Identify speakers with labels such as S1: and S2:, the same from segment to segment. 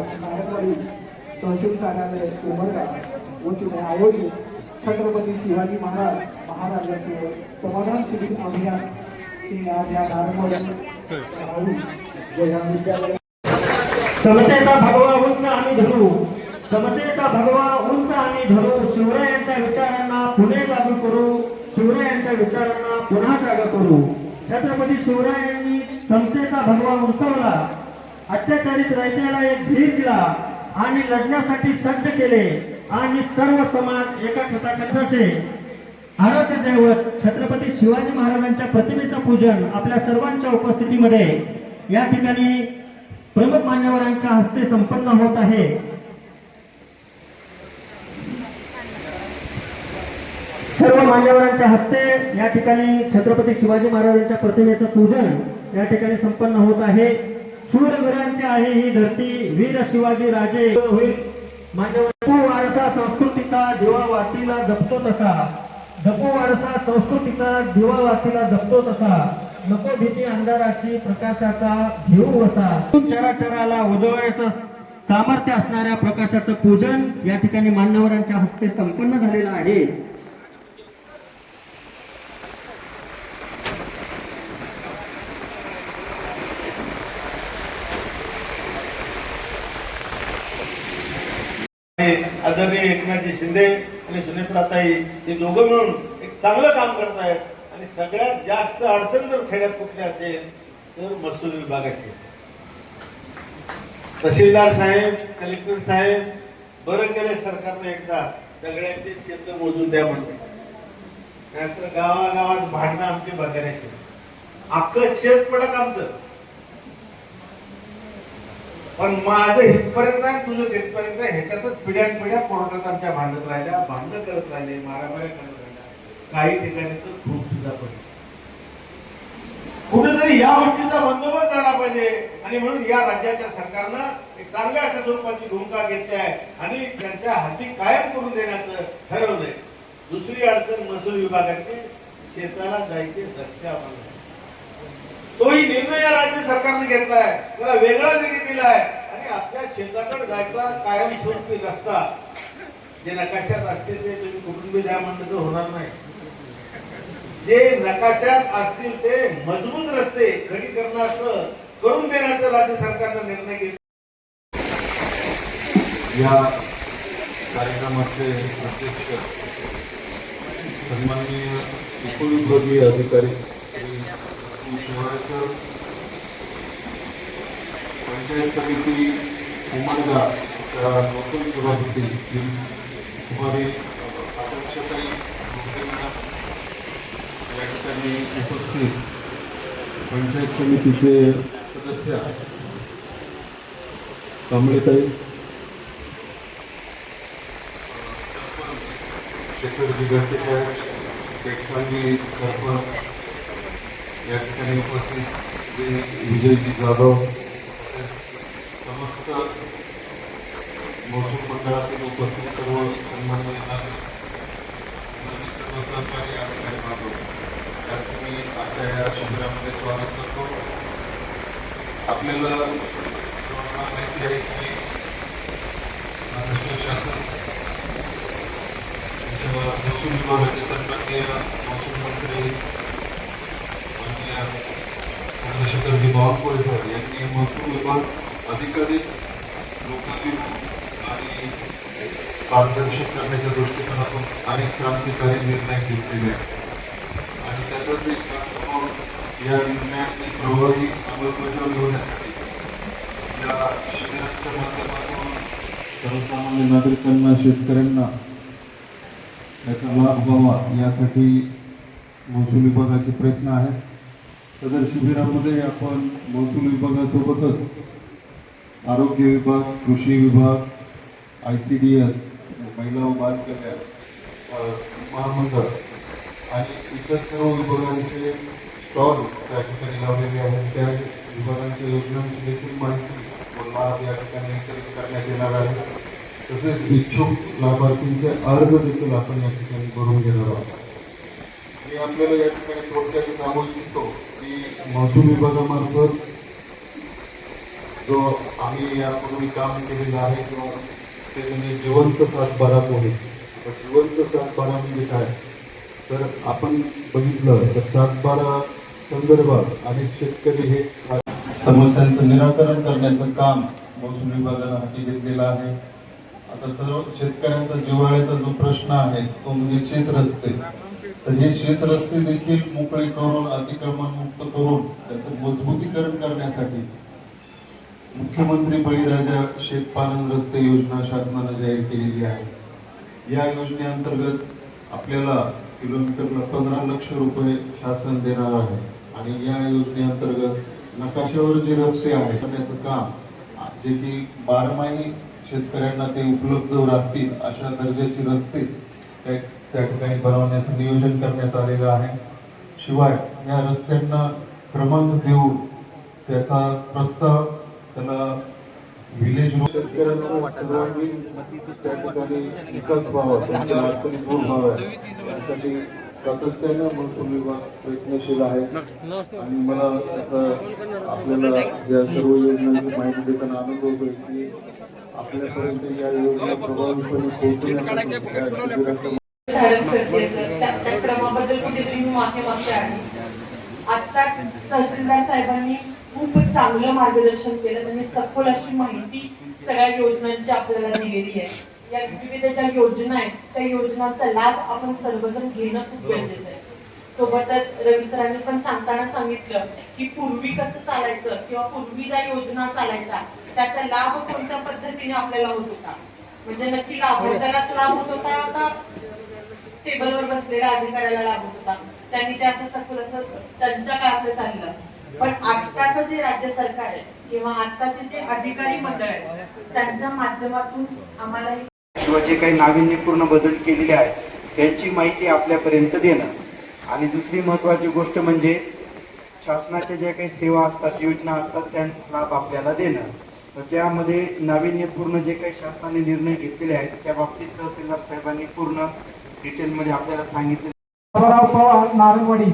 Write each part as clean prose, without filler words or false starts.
S1: नारदवाडी तहसील कार्यालय उमरगा वतीने आयोजित छत्रपती शिवाजी महाराजांचे समाधान शिबिर अभियान आज या नारदवाडी विद्यालय
S2: समतेचा भगवा उंच आम्ही धरू, समतेचा भगवा उंच आम्ही धरू, शिवरायांच्या विचारांना पुणे लागू करू, शिवरायांच्या विचारांना पुन्हा जागा करू. छत्रपती शिवरायांनी समतेचा भगवा उंचावला, अत्याचारित रयतेला एक धीर दिला आणि लढण्यासाठी सज्ज केले आणि सर्व समाज एका छताखाली आराध्य दैवत छत्रपती शिवाजी महाराजांच्या प्रतिमेचं पूजन आपल्या सर्वांच्या उपस्थितीमध्ये या ठिकाणी प्रमुख मान्यवरांच्या हस्ते संपन्न होत आहे. सर्व मान्यवरांच्या हस्ते या ठिकाणी छत्रपती शिवाजी महाराजांच्या प्रतिमेचं पूजन या ठिकाणी संपन्न होत आहे. शूरवीरांची आहे ही धरती, वीर शिवाजी राजे होईल. मान्यवर वारसा संस्कृतीचा दिवा वातीला जपतो तसा, जपू वारसा संस्कृतीचा दिवा वातीला जपतो तसा, नको भीती अंधाराची प्रकाशाचा घेऊ वसा. चराचराला उजळायचं सामर्थ्य असणाऱ्या प्रकाशाचं पूजन या ठिकाणी मान्यवरांच्या हस्ते संपन्न झालेलं आहे.
S3: आदरणीय एकनाथजी शिंदे आणि सुनेत्राताई हे दोघं मिळून एक चांगलं काम करत आहेत. आणि सगळ्यात जास्त अडचण जर खेड्यात कुठली असेल तर महसूल विभागाची. तहसीलदार साहेब, कलेक्टर साहेब बरं केलं सरकारने एकदा सगळ्यांचे शेत मोजून द्या म्हणते. त्यानंतर गावागावात भांडणं आमची बघायची, अख्खं शेत पडक आमचं. पण माझं हितपर्यंत आहे, तुझं तिथपर्यंत आहे. ह्याच्यातच पिढ्यान पिढ्या कोर्टात आमच्या भांडत राहिल्या, भांडणं करत राहिले, मारामाऱ्या करत राहिल्या. काही ठिकाणी तर खूप सुद्धा पडले. कुठेतरी या गोष्टीचा बंदोबस्त झाला पाहिजे आणि म्हणून या राज्याच्या सरकारनं एक चांगल्या अशा स्वरूपाची भूमिका घेतली आहे आणि त्यांच्या हाती कायम करून देण्याचं ठरवलंय. दुसरी अडचण महसूल विभागाची, शेताला जायचे रस्ते आम्हाला. तोही निर्णय या राज्य सरकारने घेतलाय, त्याला वेगळा निधी दिलाय आणि आपल्या शेताकडे जायचा कायमस्वरूपी रस्ता जे नकाशात असते ते तुम्ही कुटुंबी द्या म्हणलं तर होणार नाही. जे नकाशात असतील ते मजबूत रस्ते खडीकरणाचं करून देण्याचा राज्य सरकारचा निर्णय घेतला.
S4: या कार्यक्रमाचे अध्यक्ष सन्माननीय उपविभागीय अधिकारी शिवरायकर, पंचायत समिती उमरगा नूतन सभापती कुमारी अध्यक्षताई या ठिकाणी उपस्थित पंचायत समितीचे सदस्य कमळीताई, शेखरजी गटकर, टेकसांगी सरपंच या ठिकाणी उपस्थित विजयजी जाधव, समस्त महसूल मंडळातील उपस्थित सर्व सन्माननीय नागरिक, सर्व सहकारी अधिकारी बांधव, त्यांचं मी आजच्या या शिबिरामध्ये स्वागत करतो. आपल्याला माहिती आहे की महाराष्ट्र शासन महसूल विभागाचे सन्माननीय महसूल मंत्री चंद्रशेखरजी बावनकुळे सर यांनी महसूल विभाग अधिकाधिक लोकांतील आणि पारदर्शक करण्याच्या दृष्टिकोनातून अनेक क्रांतिकारी निर्णय घेतलेले आहेत आणि त्याचाच एक म्हणून या निर्णयाची प्रभावी अंमलबजावणी होण्यासाठी या शिबिराच्या माध्यमातून सर्वसामान्य नागरिकांना, शेतकऱ्यांना याचा लाभ व्हावा यासाठी महसूल विभागाचे प्रयत्न आहेत. सदर शिबिरामध्ये आपण महसूल विभागासोबतच आरोग्य विभाग, कृषी विभाग, ICDS, महिला व बाल कल्याण महामंडळ आणि इतर सर्व विभागांचे स्टॉल त्या ठिकाणी लावलेले आहेत. त्या विभागांच्या योजनांची देखील माहिती व लाभ या ठिकाणी वितरित करण्यात येणार आहे. तसेच इच्छुक लाभार्थींचे अर्ज देखील आपण या ठिकाणी भरून घेणार आहोत. मी आपल्याला या ठिकाणी थोडक्यात सांगू इच्छितो की महसूल विभागामार्फत जो आम्ही यापूर्वी काम केलेलं आहे किंवा ते म्हणजे जिवंत सातबारा मोहीम. तर जिवंत सातबारा म्हणजे काय, तर आपण बघितलं तर सातबारा संदर्भात अनेक शेतकरी हे समस्यांचं निराकरण करण्याचं काम महसूल विभागानं हाती घेतलेलं आहे. आता सर्व शेतकऱ्यांचा जिव्हाळ्याचा जो प्रश्न आहे तो म्हणजे शेतरस्ते. तर हे शेतरस्ते देखील मोकळे करून अतिक्रमण मुक्त करून त्याचं मजबूतीकरण करण्यासाठी मुख्यमंत्री बळीराजा शेतपालन रस्ते योजना शासनानं जाहीर केलेली आहे. या योजनेअंतर्गत आपल्याला किलोमीटरला 15 लाख रुपये शासन देणार आहे आणि या योजनेअंतर्गत नकाशावर जे रस्ते आहेत त्याचं काम जे की बारमाही शेतकऱ्यांना ते उपलब्ध राहतील अशा दर्जाचे रस्ते त्या ठिकाणी बनवण्याचं नियोजन करण्यात आलेलं आहे. शिवाय या रस्त्यांना क्रमांक देऊन त्याचा प्रस्ताव त्याला विलेज शेतकऱ्यांना सर्वांगीण त्या ठिकाणी विकास व्हावा, त्यांच्या अडचणी दूर व्हाव्या यासाठी सातत्यानं महसूल विभाग प्रयत्नशील आहे. आणि मला आपल्याला या सर्व योजनांची माहिती देताना आनंद होतोय की आपल्यापर्यंत या योजना प्रभावीपणे पोहोचवण्यासाठी
S5: त्या क्रमाबद्दल कुठेतरी मी माफी मागते आहे. आता तहसीलदार साहेबांनी खूप चांगलं मार्गदर्शन केलं, त्यांनी सखोल अशी माहिती सगळ्या योजनांची आपल्याला दिलेली आहे. या विविध ज्या योजना आहेत त्या योजनांचा लाभ आपण सर्वजण घेणं खूप गरजेचं आहे. सोबतच रवी सरांनी पण सांगताना सांगितलं की पूर्वी कसं चालायचं किंवा पूर्वी ज्या योजना चालायच्या त्याचा लाभ कोणत्या पद्धतीने आपल्याला होत होता, म्हणजे नक्की लाभार्थ्यालाच लाभ होत होता का टेबलवर बसलेल्या अधिकाऱ्याला लाभ होत होता. त्यांनी ते असं सखोल असं त्यांच्या काळात चाललं. पण आत्ताचं जे राज्य सरकार आहे किंवा आत्ताचे जे अधिकारी मंडळ आहे त्यांच्या माध्यमातून आम्हाला
S6: किंवा जे काही नाविन्यपूर्ण बदल केलेले आहेत त्यांची माहिती आपल्यापर्यंत देणं. आणि दुसरी महत्त्वाची गोष्ट म्हणजे शासनाच्या ज्या काही सेवा असतात, योजना असतात, त्यांचा लाभ आपल्याला देणं. तर त्यामध्ये नाविन्यपूर्ण जे काही शासनाने निर्णय घेतलेले आहेत त्या बाबतीत तहसीलदार साहेबांनी पूर्ण डिटेलमध्ये आपल्याला सांगितले.
S1: पवार नारायणवाडी,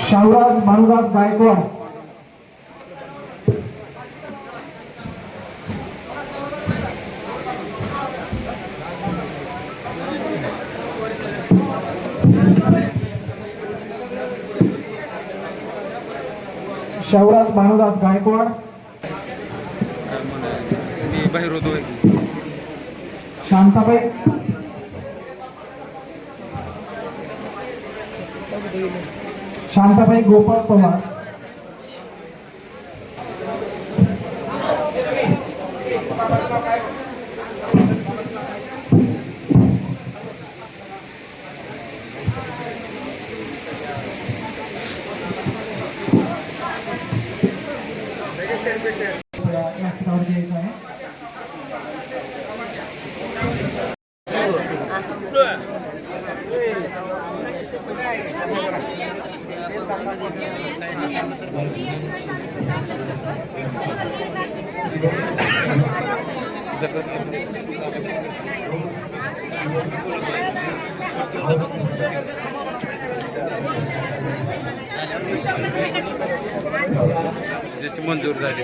S1: शाहूराज भानुदास गायकवाड, शाहूराज भानुदास गायकवाड, शांताबाई शांताबाई गोपाळ पवार,
S7: ज्याची मंजूर झाली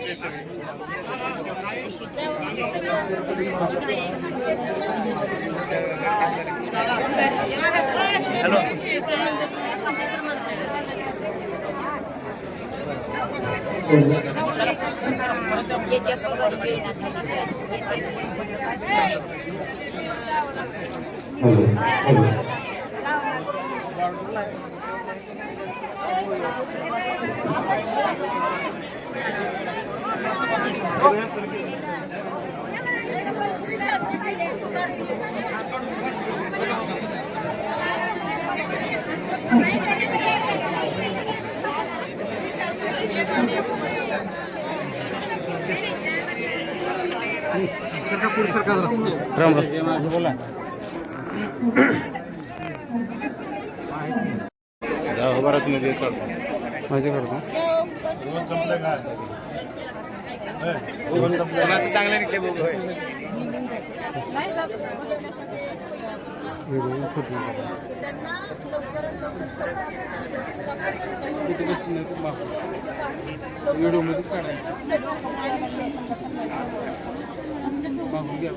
S7: हॅलो राम राम बोला जाऊ बरं तुम्ही माझे करतो चांगलं निघते बघू व्हिडिओ फोटो व्हिडिओमध्येच काढायचं मागून घ्या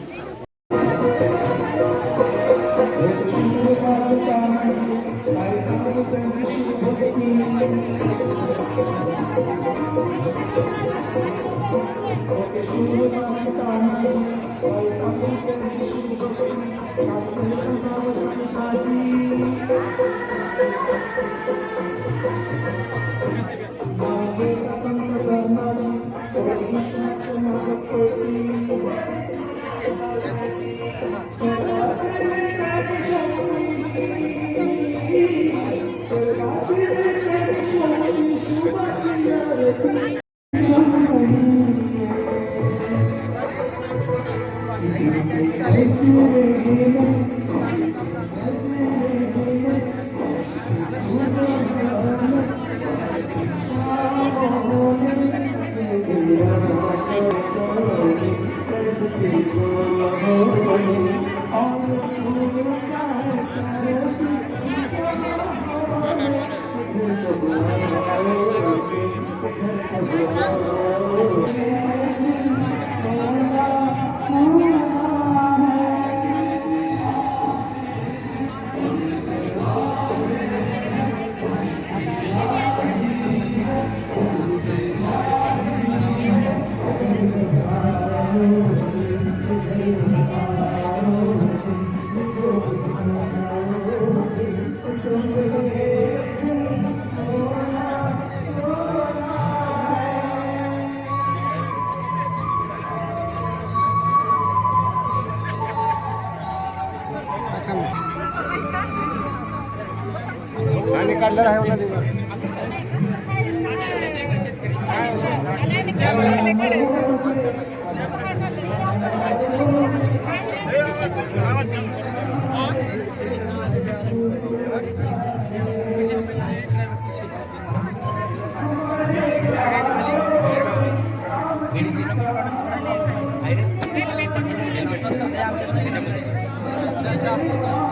S7: आणि काढलेला आहे मला
S8: जास्त